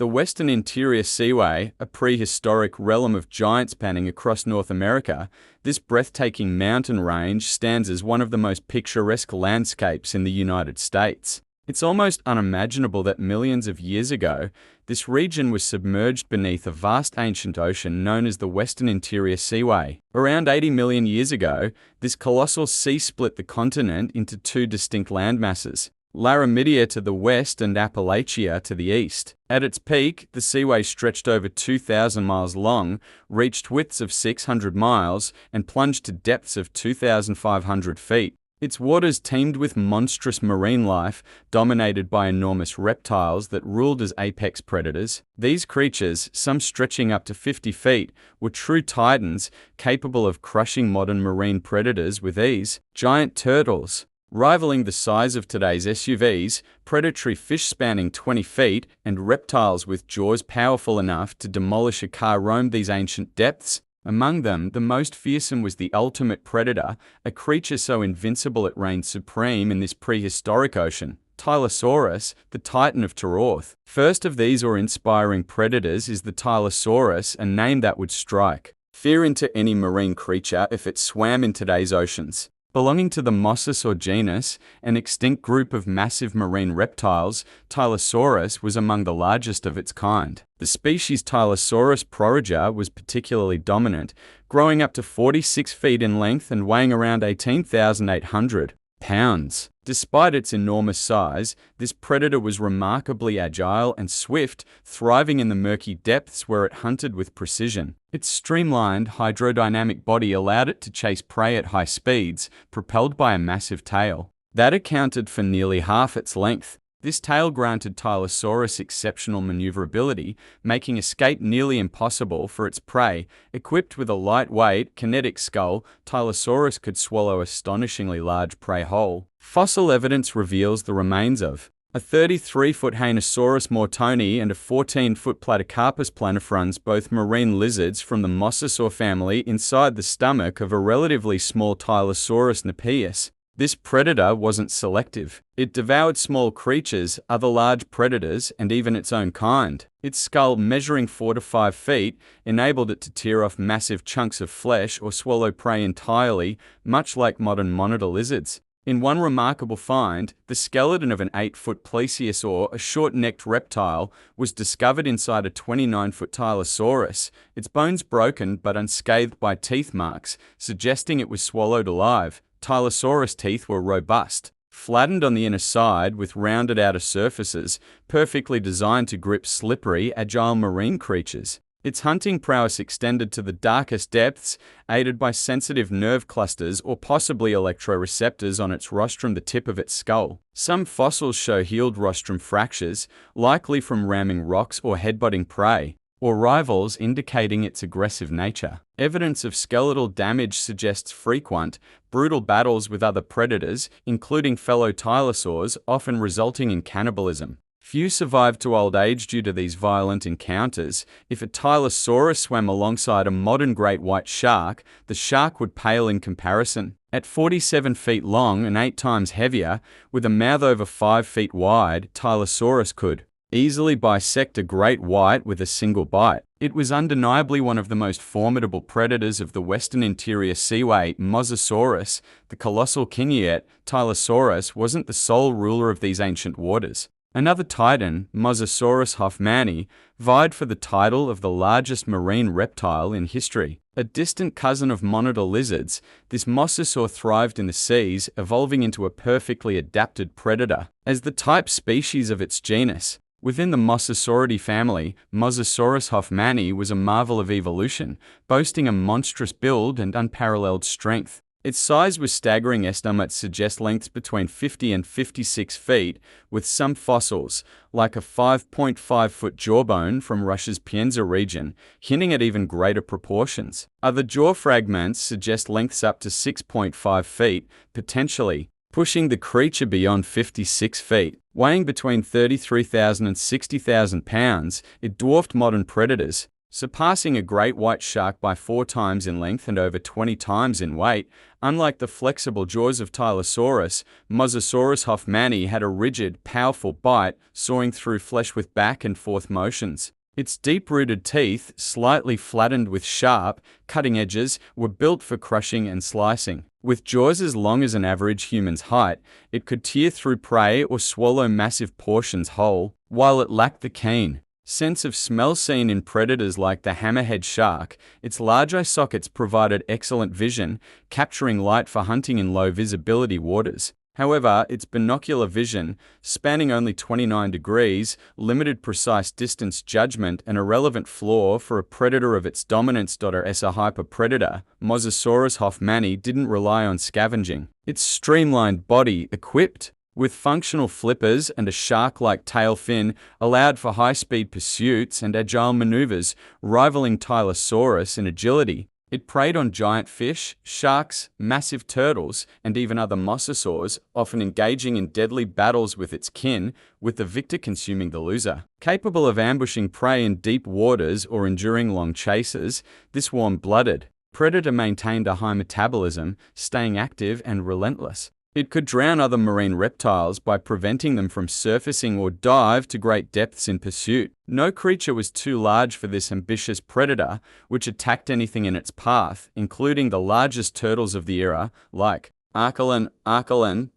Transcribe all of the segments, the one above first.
The Western Interior Seaway, a prehistoric realm of giant spanning across North America, this breathtaking mountain range stands as one of the most picturesque landscapes in the United States. It's almost unimaginable that millions of years ago, this region was submerged beneath a vast ancient ocean known as the Western Interior Seaway. Around 80 million years ago, this colossal sea split the continent into two distinct landmasses, Laramidia to the west and Appalachia to the east. At its peak, the seaway stretched over 2,000 miles long, reached widths of 600 miles, and plunged to depths of 2,500 feet. Its waters teemed with monstrous marine life, dominated by enormous reptiles that ruled as apex predators. These creatures, some stretching up to 50 feet, were true titans, capable of crushing modern marine predators with ease. Giant turtles, rivaling the size of today's SUVs, predatory fish spanning 20 feet, and reptiles with jaws powerful enough to demolish a car roamed these ancient depths. Among them, the most fearsome was the ultimate predator, a creature so invincible it reigned supreme in this prehistoric ocean, Tylosaurus, the titan of Terorth. First of these awe-inspiring predators is the Tylosaurus, a name that would strike fear into any marine creature if it swam in today's oceans. Belonging to the mosasaur genus, an extinct group of massive marine reptiles, Tylosaurus was among the largest of its kind. The species Tylosaurus proroger was particularly dominant, growing up to 46 feet in length and weighing around 18,800 pounds. Despite its enormous size, this predator was remarkably agile and swift, thriving in the murky depths where it hunted with precision. Its streamlined, hydrodynamic body allowed it to chase prey at high speeds, propelled by a massive tail. That accounted for nearly half its length. This tail granted Tylosaurus exceptional maneuverability, making escape nearly impossible for its prey. Equipped with a lightweight, kinetic skull, Tylosaurus could swallow astonishingly large prey whole. Fossil evidence reveals the remains of a 33-foot Deinosuchus mortoni and a 14-foot Platycarpus planifrons, both marine lizards from the mosasaur family, inside the stomach of a relatively small Tylosaurus napius. This predator wasn't selective. It devoured small creatures, other large predators, and even its own kind. Its skull, measuring 4 to 5 feet, enabled it to tear off massive chunks of flesh or swallow prey entirely, much like modern monitor lizards. In one remarkable find, the skeleton of an 8-foot plesiosaur, a short-necked reptile, was discovered inside a 29-foot Tylosaurus, its bones broken but unscathed by teeth marks, suggesting it was swallowed alive. Tylosaurus teeth were robust, flattened on the inner side with rounded outer surfaces, perfectly designed to grip slippery, agile marine creatures. Its hunting prowess extended to the darkest depths, aided by sensitive nerve clusters or possibly electroreceptors on its rostrum, the tip of its skull. Some fossils show healed rostrum fractures, likely from ramming rocks or headbutting prey, or rivals, indicating its aggressive nature. Evidence of skeletal damage suggests frequent, brutal battles with other predators, including fellow tylosaurs, often resulting in cannibalism. Few survived to old age due to these violent encounters. If a Tylosaurus swam alongside a modern great white shark, the shark would pale in comparison. At 47 feet long and 8 times heavier, with a mouth over 5 feet wide, Tylosaurus could easily bisect a great white with a single bite. It was undeniably one of the most formidable predators of the Western Interior Seaway. Mosasaurus, the colossal king, yet Tylosaurus wasn't the sole ruler of these ancient waters. Another titan, Mosasaurus hoffmanni, vied for the title of the largest marine reptile in history. A distant cousin of monitor lizards, this mosasaur thrived in the seas, evolving into a perfectly adapted predator as the type species of its genus. Within the Mosasauridae family, Mosasaurus hoffmanni was a marvel of evolution, boasting a monstrous build and unparalleled strength. Its size was staggering. Estimates suggest lengths between 50 and 56 feet, with some fossils, like a 5.5-foot jawbone from Russia's Pienza region, hinting at even greater proportions. Other jaw fragments suggest lengths up to 6.5 feet, potentially pushing the creature beyond 56 feet. Weighing between 33,000 and 60,000 pounds, it dwarfed modern predators. surpassing a great white shark by 4 times in length and over 20 times in weight. Unlike the flexible jaws of Tylosaurus, Mosasaurus hoffmanni had a rigid, powerful bite, sawing through flesh with back and forth motions. Its deep-rooted teeth, slightly flattened with sharp, cutting edges, were built for crushing and slicing. With jaws as long as an average human's height, it could tear through prey or swallow massive portions whole, while it lacked the keen sense of smell seen in predators like the hammerhead shark. Its large eye sockets provided excellent vision, capturing light for hunting in low visibility waters. However, its binocular vision, spanning only 29 degrees, limited precise distance judgment, an irrelevant flaw for a predator of its dominance. As a hyperpredator, Mosasaurus hoffmanni didn't rely on scavenging. Its streamlined body, equipped with functional flippers and a shark-like tail fin, allowed for high-speed pursuits and agile maneuvers, rivaling Tylosaurus in agility. It preyed on giant fish, sharks, massive turtles, and even other mosasaurs, often engaging in deadly battles with its kin, with the victor consuming the loser. Capable of ambushing prey in deep waters or enduring long chases, this warm-blooded predator maintained a high metabolism, staying active and relentless. It could drown other marine reptiles by preventing them from surfacing or dive to great depths in pursuit. No creature was too large for this ambitious predator, which attacked anything in its path, including the largest turtles of the era, like Archelon,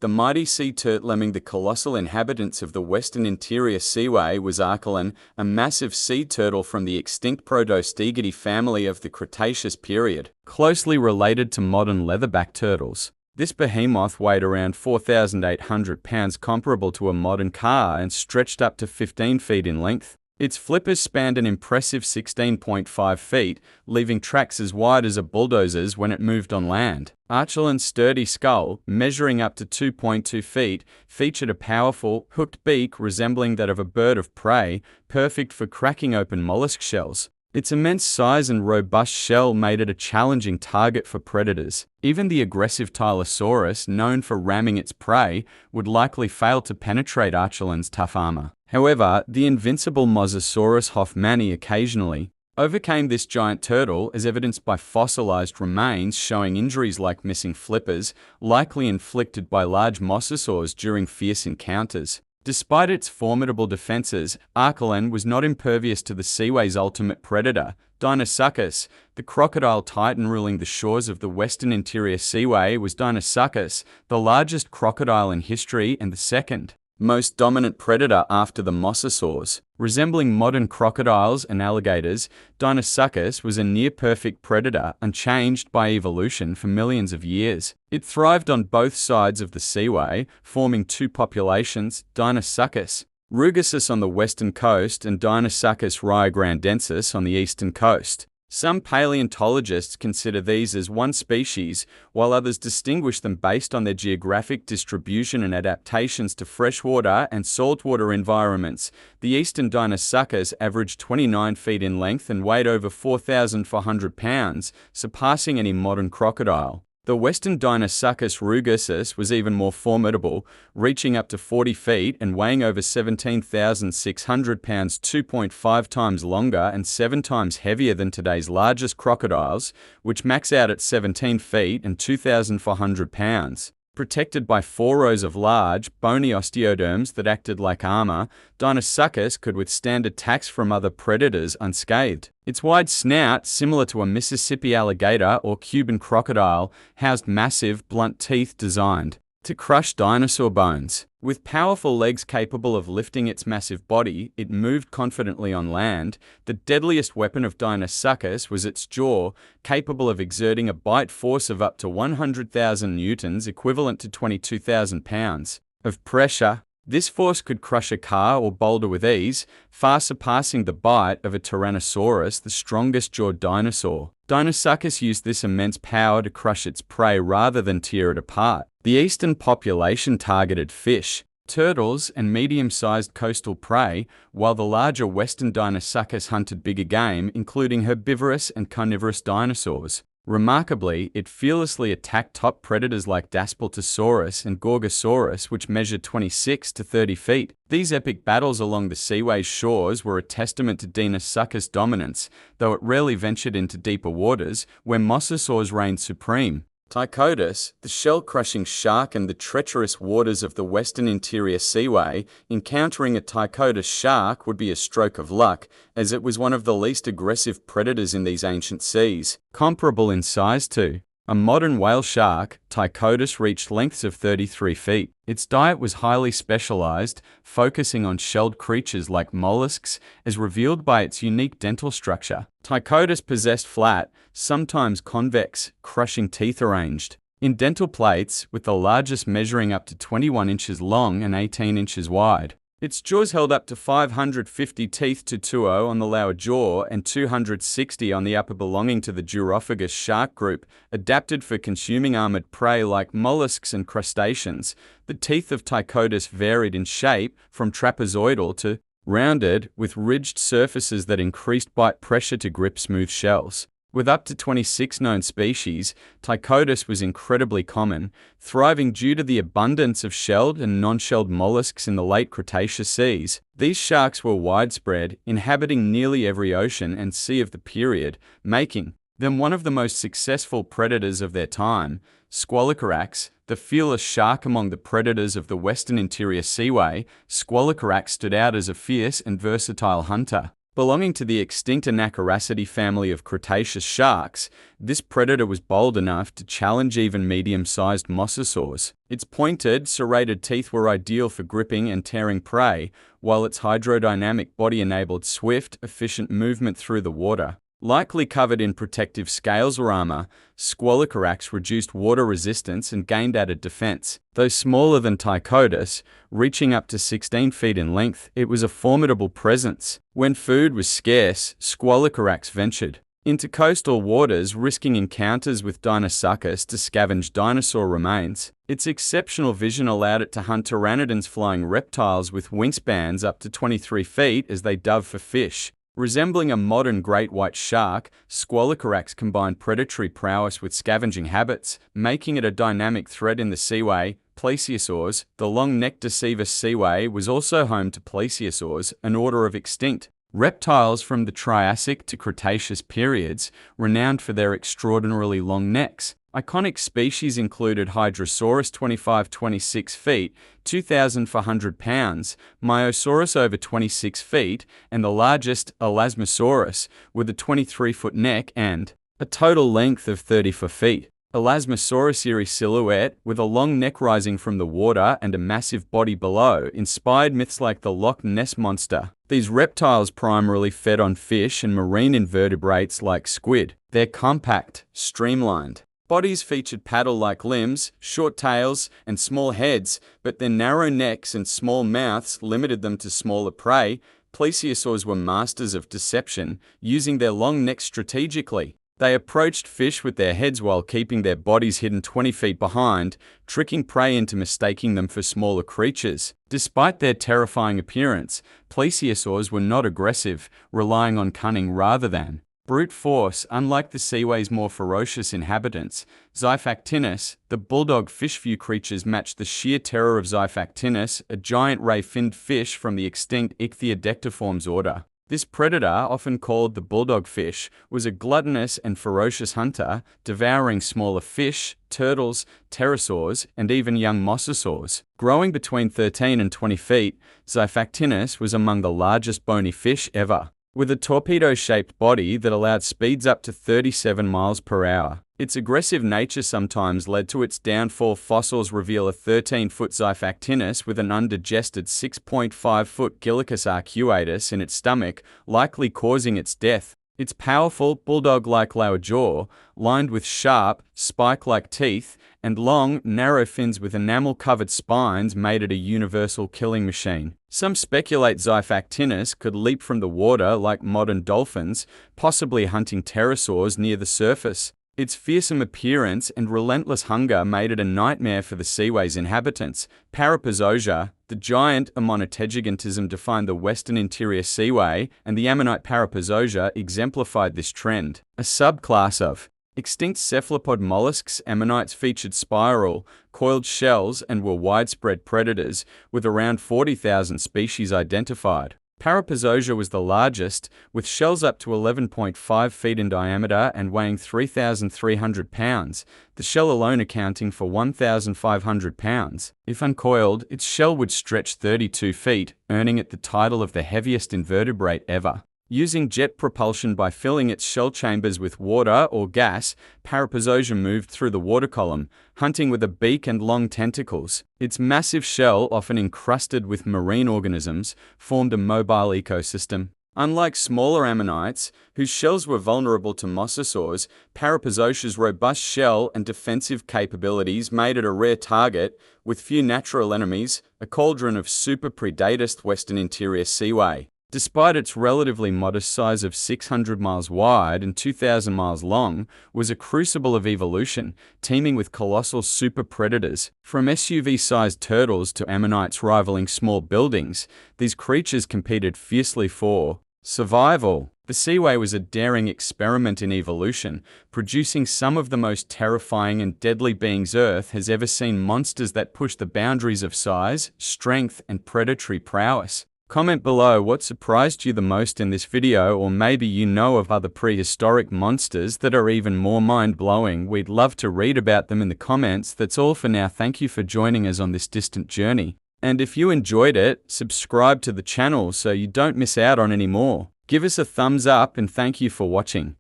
the mighty sea turtle. Among the colossal inhabitants of the Western Interior Seaway was Archelon, a massive sea turtle from the extinct Protostegidae family of the Cretaceous period, closely related to modern leatherback turtles. This behemoth weighed around 4,800 pounds, comparable to a modern car, and stretched up to 15 feet in length. Its flippers spanned an impressive 16.5 feet, leaving tracks as wide as a bulldozer's when it moved on land. Archelon's sturdy skull, measuring up to 2.2 feet, featured a powerful, hooked beak resembling that of a bird of prey, perfect for cracking open mollusk shells. Its immense size and robust shell made it a challenging target for predators. Even the aggressive Tylosaurus, known for ramming its prey, would likely fail to penetrate Archelon's tough armor. However, the invincible Mosasaurus hoffmanni occasionally overcame this giant turtle, as evidenced by fossilized remains showing injuries like missing flippers, likely inflicted by large mosasaurs during fierce encounters. Despite its formidable defenses, Archelon was not impervious to the seaway's ultimate predator, Deinosuchus. The crocodile titan ruling the shores of the Western Interior Seaway was Deinosuchus, the largest crocodile in history and the second most dominant predator after the mosasaurs. Resembling modern crocodiles and alligators, Deinosuchus was a near-perfect predator, unchanged by evolution for millions of years. It thrived on both sides of the seaway, forming two populations, Deinosuchus rugosus on the western coast and Deinosuchus riograndensis on the eastern coast. Some paleontologists consider these as one species, while others distinguish them based on their geographic distribution and adaptations to freshwater and saltwater environments. The eastern Deinosuchus averaged 29 feet in length and weighed over 4,400 pounds, surpassing any modern crocodile. The western Deinosuchus rugosus was even more formidable, reaching up to 40 feet and weighing over 17,600 pounds, 2.5 times longer and 7 times heavier than today's largest crocodiles, which max out at 17 feet and 2,400 pounds. Protected by 4 rows of large, bony osteoderms that acted like armor, Deinosuchus could withstand attacks from other predators unscathed. Its wide snout, similar to a Mississippi alligator or Cuban crocodile, housed massive, blunt teeth designed to crush dinosaur bones. With powerful legs capable of lifting its massive body, it moved confidently on land. The deadliest weapon of Deinosuchus was its jaw, capable of exerting a bite force of up to 100,000 newtons, equivalent to 22,000 pounds of pressure. This force could crush a car or boulder with ease, far surpassing the bite of a Tyrannosaurus, the strongest-jawed dinosaur. Deinosuchus used this immense power to crush its prey rather than tear it apart. The eastern population targeted fish, turtles, and medium-sized coastal prey, while the larger western Deinosuchus hunted bigger game, including herbivorous and carnivorous dinosaurs. Remarkably, it fearlessly attacked top predators like Daspletosaurus and Gorgosaurus, which measured 26 to 30 feet. These epic battles along the Seaway's shores were a testament to Deinosuchus' dominance, though it rarely ventured into deeper waters, where mosasaurs reigned supreme. Ptychodus, the shell-crushing shark and the treacherous waters of the Western Interior Seaway, encountering a Ptychodus shark would be a stroke of luck, as it was one of the least aggressive predators in these ancient seas. Comparable in size to a modern whale shark, Ptychodus reached lengths of 33 feet. Its diet was highly specialized, focusing on shelled creatures like mollusks, as revealed by its unique dental structure. Ptychodus possessed flat, sometimes convex, crushing teeth arranged in dental plates, with the largest measuring up to 21 inches long and 18 inches wide. Its jaws held up to 550 teeth to 20 on the lower jaw and 260 on the upper, belonging to the Durophagous shark group, adapted for consuming armored prey like mollusks and crustaceans. The teeth of Ptychodus varied in shape from trapezoidal to rounded, with ridged surfaces that increased bite pressure to grip smooth shells. With up to 26 known species, Ptychodus was incredibly common, thriving due to the abundance of shelled and non-shelled mollusks in the late Cretaceous seas. These sharks were widespread, inhabiting nearly every ocean and sea of the period, making them one of the most successful predators of their time. Squalicorax, the fearless shark among the predators of the Western Interior Seaway, Squalicorax stood out as a fierce and versatile hunter. Belonging to the extinct Anacaracida family of Cretaceous sharks, this predator was bold enough to challenge even medium-sized mosasaurs. Its pointed, serrated teeth were ideal for gripping and tearing prey, while its hydrodynamic body enabled swift, efficient movement through the water. Likely covered in protective scales or armor, Squalicorax reduced water resistance and gained added defense. Though smaller than Ptychodus, reaching up to 16 feet in length, it was a formidable presence. When food was scarce, Squalicorax ventured into coastal waters, risking encounters with Deinosuchus to scavenge dinosaur remains. Its exceptional vision allowed it to hunt pteranodons, flying reptiles with wingspans up to 23 feet as they dove for fish. Resembling a modern great white shark, Squalicorax combined predatory prowess with scavenging habits, making it a dynamic threat in the seaway. Plesiosaurs, the long-necked Decivis seaway, was also home to plesiosaurs, an order of extinct reptiles from the Triassic to Cretaceous periods, renowned for their extraordinarily long necks. Iconic species included Hydrosaurus 25-26 feet, 2,400 pounds, Myosaurus over 26 feet, and the largest, Elasmosaurus, with a 23-foot neck and a total length of 34 feet. Elasmosaurus' silhouette, with a long neck rising from the water and a massive body below, inspired myths like the Loch Ness Monster. These reptiles primarily fed on fish and marine invertebrates like squid. Their compact, streamlined bodies featured paddle-like limbs, short tails, and small heads, but their narrow necks and small mouths limited them to smaller prey. Plesiosaurs were masters of deception, using their long necks strategically. They approached fish with their heads while keeping their bodies hidden 20 feet behind, tricking prey into mistaking them for smaller creatures. Despite their terrifying appearance, plesiosaurs were not aggressive, relying on cunning rather than brute force. Unlike the seaway's more ferocious inhabitants, Xiphactinus, the bulldog fish, few creatures matched the sheer terror of Xiphactinus, a giant ray-finned fish from the extinct Ichthyodectiformes order. This predator, often called the bulldog fish, was a gluttonous and ferocious hunter, devouring smaller fish, turtles, pterosaurs, and even young mosasaurs. Growing between 13 and 20 feet, Xiphactinus was among the largest bony fish ever, with a torpedo-shaped body that allowed speeds up to 37 miles per hour. Its aggressive nature sometimes led to its downfall. Fossils reveal a 13-foot Xiphactinus with an undigested 6.5-foot Gylicus arcuatus in its stomach, likely causing its death. Its powerful, bulldog-like lower jaw, lined with sharp, spike-like teeth, and long, narrow fins with enamel-covered spines, made it a universal killing machine. Some speculate Xiphactinus could leap from the water like modern dolphins, possibly hunting pterosaurs near the surface. Its fearsome appearance and relentless hunger made it a nightmare for the seaway's inhabitants. Parapuzosia, the giant Ammonite defined the Western Interior Seaway, and the ammonite Parapuzosia exemplified this trend. A subclass of Extinct cephalopod mollusks, ammonites featured spiral, coiled shells and were widespread predators, with around 40,000 species identified. Parapuzosia was the largest, with shells up to 11.5 feet in diameter and weighing 3,300 pounds, the shell alone accounting for 1,500 pounds. If uncoiled, its shell would stretch 32 feet, earning it the title of the heaviest invertebrate ever. Using jet propulsion by filling its shell chambers with water or gas, Parapuzosia moved through the water column, hunting with a beak and long tentacles. Its massive shell, often encrusted with marine organisms, formed a mobile ecosystem. Unlike smaller ammonites, whose shells were vulnerable to mosasaurs, Parapuzosia's robust shell and defensive capabilities made it a rare target, with few natural enemies, a cauldron of super predators. Western Interior Seaway. Despite its relatively modest size of 600 miles wide and 2,000 miles long, was a crucible of evolution, teeming with colossal super predators. From SUV-sized turtles to ammonites rivaling small buildings, these creatures competed fiercely for survival. The Seaway was a daring experiment in evolution, producing some of the most terrifying and deadly beings Earth has ever seen, monsters that push the boundaries of size, strength, and predatory prowess. Comment below what surprised you the most in this video, or maybe you know of other prehistoric monsters that are even more mind-blowing. We'd love to read about them in the comments. That's all for now. Thank you for joining us on this distant journey. And if you enjoyed it, subscribe to the channel so you don't miss out on any more. Give us a thumbs up and thank you for watching.